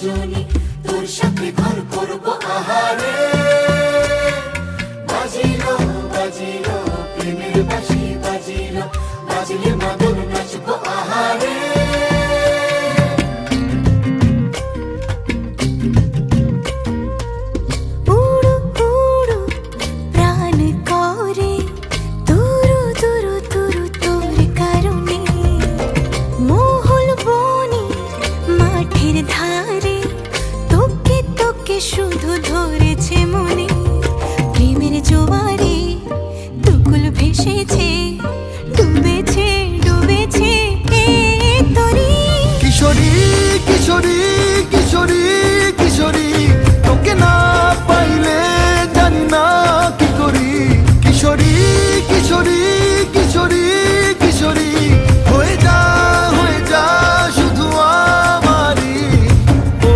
সজনী, তোর সাথে ঘর করবো আহারে। বাজিলো বাজিলো প্রেমের বাঁশি বাজিলো, বাজলে মাদল নাচবো আহারে। শুধু ধরেছে মনে প্রেমের জোয়ারে, দুকুল ভেসেছে, ডুবেছে ডুবেছে তরি। কিশোরী কিশোরী কিশোরী কিশোরী, তোকে না পাইলে জানি না কি করি। কিশোরী কিশোরী কিশোরী কিশোরী, হয়ে যা শুধু আমারই। ও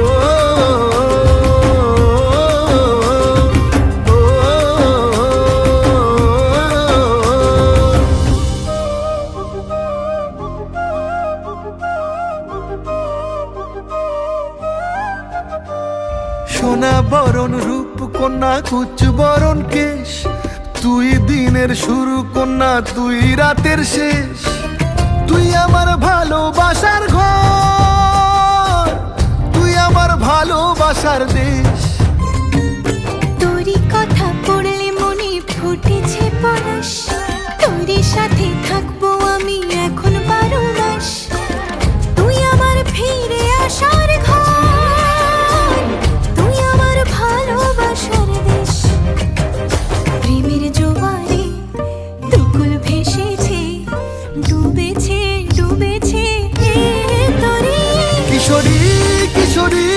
সোনা বরণ রূপ কন্যা, কুচ বরণ কেশ, তুই দিনের শুরু কন্যা, তুই রাতের শেষ। তুই আমার ভালোবাসার ঘর, তুই আমার ভালোবাসার দেশ। তোরই কথা পড়লে মনে ফুটেছে পরশ, তোরই সাথে থাকবো আমি এখন 12 মাস। তুই আমার ফিরে আসার ঘর, তুই আমার ভালোবাসার দেশ। প্রেমের জোয়ারে দুকুল ভেসেছে, ডুবেছে ডুবেছে তরি। কিশোরী কিশোরী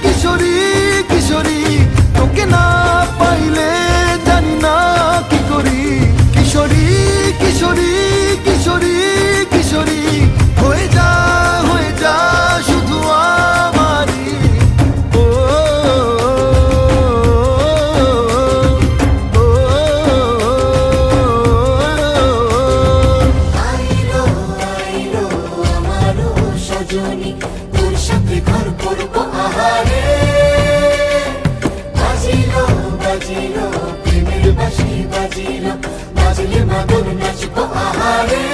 কিশোরী কিশোরী, তোকে না পাইলে জানি না কি করি। কিশোরী কিশোরী কিশোরী কিশোরী, হয়ে যা শুধু আমারই। ও আইলো আইলো আমারও সজনী, তোর সাথে ঘর করবো আহারে। বাজিলো বাজিলো প্রেমের বাঁশি বাজিলো, বাজলে মাদল নাচবো আহারে।